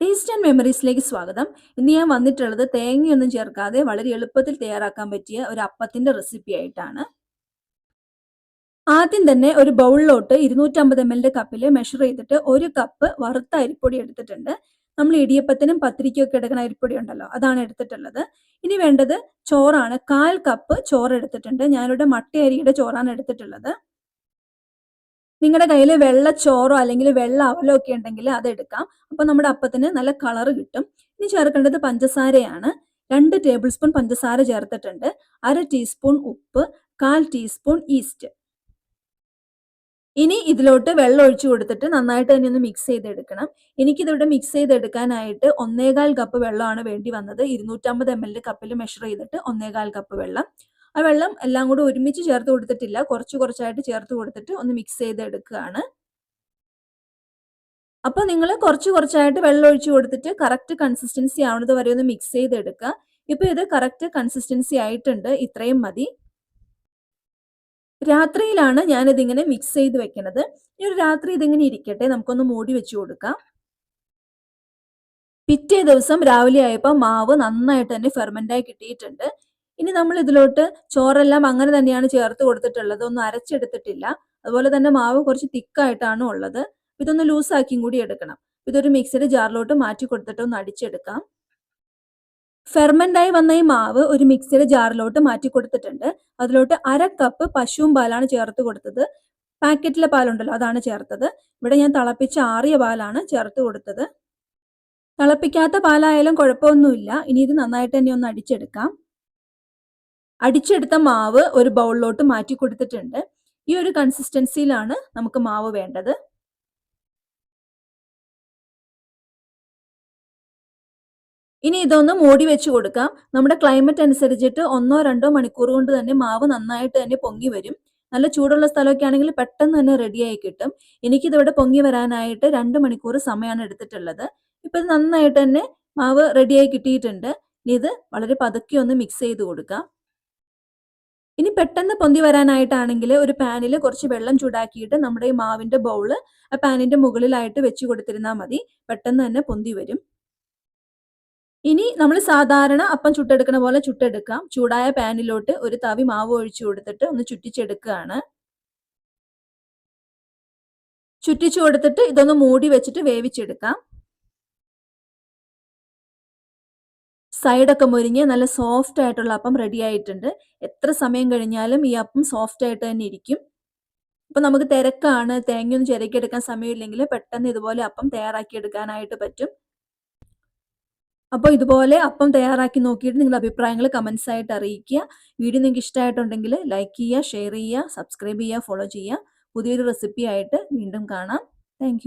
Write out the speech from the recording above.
Taste and മെമ്മറീസിലേക്ക് സ്വാഗതം. ഇന്ന് ഞാൻ വന്നിട്ടുള്ളത് തേങ്ങയൊന്നും ചേർക്കാതെ വളരെ എളുപ്പത്തിൽ തയ്യാറാക്കാൻ പറ്റിയ ഒരു അപ്പത്തിന്റെ റെസിപ്പി ആയിട്ടാണ്. ആദ്യം തന്നെ ഒരു ബൗളിലോട്ട് 250 ml കപ്പിൽ മെഷർ ചെയ്തിട്ട് 1 കപ്പ് വറുത്ത അരിപ്പൊടി എടുത്തിട്ടുണ്ട്. നമ്മൾ ഇടിയപ്പത്തിനും പത്തിരിക്കും ഒക്കെ എടുക്കുന്ന അരിപ്പൊടി ഉണ്ടല്ലോ, അതാണ് എടുത്തിട്ടുള്ളത്. ഇനി വേണ്ടത് ചോറാണ്. 1/4 കപ്പ് ചോറ് എടുത്തിട്ടുണ്ട്. ഞാനിവിടെ മട്ടയരിയുടെ ചോറാണ് എടുത്തിട്ടുള്ളത്. നിങ്ങളുടെ കയ്യിൽ വെള്ള ചോറോ അല്ലെങ്കിൽ വെള്ള അവലോ ഒക്കെ ഉണ്ടെങ്കിൽ അതെടുക്കാം. അപ്പോൾ നമ്മുടെ അപ്പത്തിന് നല്ല കളർ കിട്ടും. ഇനി ചേർക്കേണ്ടത് പഞ്ചസാരയാണ്. 2 ടേബിൾ സ്പൂൺ പഞ്ചസാര ചേർത്തിട്ടുണ്ട്. 1/2 ടീസ്പൂൺ ഉപ്പ്, 1/4 ടീസ്പൂൺ ഈസ്റ്റ്. ഇനി ഇതിലോട്ട് വെള്ളം ഒഴിച്ചു കൊടുത്തിട്ട് നന്നായിട്ട് തന്നെ ഒന്ന് മിക്സ് ചെയ്തെടുക്കണം. എനിക്കിതിവിടെ മിക്സ് ചെയ്തെടുക്കാനായിട്ട് 1/4 കപ്പ് വെള്ളമാണ് വേണ്ടി വന്നത്. 250 ml കപ്പിൽ മെഷർ ചെയ്തിട്ട് 1/4 കപ്പ് വെള്ളം. ആ വെള്ളം എല്ലാം കൂടെ ഒരുമിച്ച് ചേർത്ത് കൊടുത്തിട്ടില്ല, കുറച്ച് കുറച്ചായിട്ട് ചേർത്ത് കൊടുത്തിട്ട് ഒന്ന് മിക്സ് ചെയ്തെടുക്കുകയാണ്. അപ്പോൾ നിങ്ങൾ കുറച്ച് കുറച്ചായിട്ട് വെള്ളം ഒഴിച്ചു കൊടുത്തിട്ട് കറക്റ്റ് കൺസിസ്റ്റൻസി ആവുന്നത് വരെ ഒന്ന് മിക്സ് ചെയ്തെടുക്കുക. ഇപ്പോൾ ഇത് കറക്റ്റ് കൺസിസ്റ്റൻസി ആയിട്ടുണ്ട്. ഇത്രയും മതി. രാത്രിയിലാണ് ഞാനിതിങ്ങനെ മിക്സ് ചെയ്ത് വെക്കുന്നത്. ഈ ഒരു രാത്രി ഇതിങ്ങനെ ഇരിക്കട്ടെ, നമുക്കൊന്ന് മൂടി വെച്ച് കൊടുക്കാം. പിറ്റേ ദിവസം രാവിലെ ആയപ്പോൾ മാവ് നന്നായിട്ട് തന്നെ ഫെർമെന്റായി കിട്ടിയിട്ടുണ്ട്. ഇനി നമ്മൾ ഇതിലോട്ട് ചോറെല്ലാം അങ്ങനെ തന്നെയാണ് ചേർത്ത് കൊടുത്തിട്ടുള്ളത്, ഒന്നും അരച്ചെടുത്തിട്ടില്ല. അതുപോലെ തന്നെ മാവ് കുറച്ച് തിക്കായിട്ടാണ് ഉള്ളത്. ഇതൊന്ന് ലൂസാക്കിയും കൂടി എടുക്കണം. ഇതൊരു മിക്സിയുടെ ജാറിലോട്ട് മാറ്റി കൊടുത്തിട്ട് ഒന്ന് അടിച്ചെടുക്കാം. ഫെർമെന്റായി വന്ന ഈ മാവ് ഒരു മിക്സിയുടെ ജാറിലോട്ട് മാറ്റി കൊടുത്തിട്ടുണ്ട്. അതിലോട്ട് 1/2 കപ്പ് പശുവും പാലാണ് ചേർത്ത് കൊടുത്തത്. പാക്കറ്റിലെ പാലുണ്ടല്ലോ, അതാണ് ചേർത്തത്. ഇവിടെ ഞാൻ തിളപ്പിച്ച ആറിയ പാലാണ് ചേർത്ത് കൊടുത്തത്. തിളപ്പിക്കാത്ത പാലായാലും കുഴപ്പമൊന്നുമില്ല. ഇനി ഇത് നന്നായിട്ട് തന്നെ ഒന്ന് അടിച്ചെടുക്കാം. അടിച്ചെടുത്ത മാവ് ഒരു ബൗളിലോട്ട് മാറ്റി കൊടുത്തിട്ടുണ്ട്. ഈ ഒരു കൺസിസ്റ്റൻസിയിലാണ് നമുക്ക് മാവ് വേണ്ടത്. ഇനി ഇതൊന്ന് മൂടി വെച്ച് കൊടുക്കാം. നമ്മുടെ ക്ലൈമറ്റ് അനുസരിച്ചിട്ട് 1-2 മണിക്കൂർ കൊണ്ട് തന്നെ മാവ് നന്നായിട്ട് തന്നെ പൊങ്ങി വരും. നല്ല ചൂടുള്ള സ്ഥലമൊക്കെ ആണെങ്കിൽ പെട്ടെന്ന് തന്നെ റെഡിയായി കിട്ടും. എനിക്കിതിവിടെ പൊങ്ങി വരാനായിട്ട് 2 മണിക്കൂർ സമയമാണ് എടുത്തിട്ടുള്ളത്. ഇപ്പം ഇത് നന്നായിട്ട് തന്നെ മാവ് റെഡിയായി കിട്ടിയിട്ടുണ്ട്. ഇനി ഇത് വളരെ പതുക്കെ ഒന്ന് മിക്സ് ചെയ്ത് കൊടുക്കാം. ഇനി പെട്ടെന്ന് പൊന്തി വരാനായിട്ടാണെങ്കിൽ ഒരു പാനിൽ കുറച്ച് വെള്ളം ചൂടാക്കിയിട്ട് നമ്മുടെ ഈ മാവിന്റെ ബൗള് ആ പാനിന്റെ മുകളിലായിട്ട് വെച്ച് കൊടുത്തിരുന്നാൽ മതി. പെട്ടെന്ന് തന്നെ പൊന്തി വരും. ഇനി നമ്മൾ സാധാരണ അപ്പം ചുട്ടെടുക്കുന്ന പോലെ ചുട്ടെടുക്കാം. ചൂടായ പാനിലോട്ട് ഒരു തവി മാവ് ഒഴിച്ചു കൊടുത്തിട്ട് ഒന്ന് ചുറ്റിച്ചെടുക്കുകയാണ്. ചുറ്റിച്ചു കൊടുത്തിട്ട് ഇതൊന്ന് മൂടി വെച്ചിട്ട് വേവിച്ചെടുക്കാം. സൈഡൊക്കെ മുരിഞ്ഞ് നല്ല സോഫ്റ്റ് ആയിട്ടുള്ള അപ്പം റെഡി ആയിട്ടുണ്ട്. എത്ര സമയം കഴിഞ്ഞാലും ഈ അപ്പം സോഫ്റ്റ് ആയിട്ട് തന്നെ ഇരിക്കും. ഇപ്പം നമുക്ക് തിരക്കാണ്, തേങ്ങയൊന്നും ചിരക്കിയെടുക്കാൻ സമയമില്ലെങ്കിൽ പെട്ടെന്ന് ഇതുപോലെ അപ്പം തയ്യാറാക്കി എടുക്കാനായിട്ട് പറ്റും. അപ്പോൾ ഇതുപോലെ അപ്പം തയ്യാറാക്കി നോക്കിയിട്ട് നിങ്ങളുടെ അഭിപ്രായങ്ങൾ കമൻസ് ആയിട്ട് അറിയിക്കുക. വീഡിയോ നിങ്ങൾക്ക് ഇഷ്ടമായിട്ടുണ്ടെങ്കിൽ ലൈക്ക് ചെയ്യുക, ഷെയർ ചെയ്യുക, സബ്സ്ക്രൈബ് ചെയ്യുക, ഫോളോ ചെയ്യുക. പുതിയൊരു റെസിപ്പി ആയിട്ട് വീണ്ടും കാണാം. താങ്ക്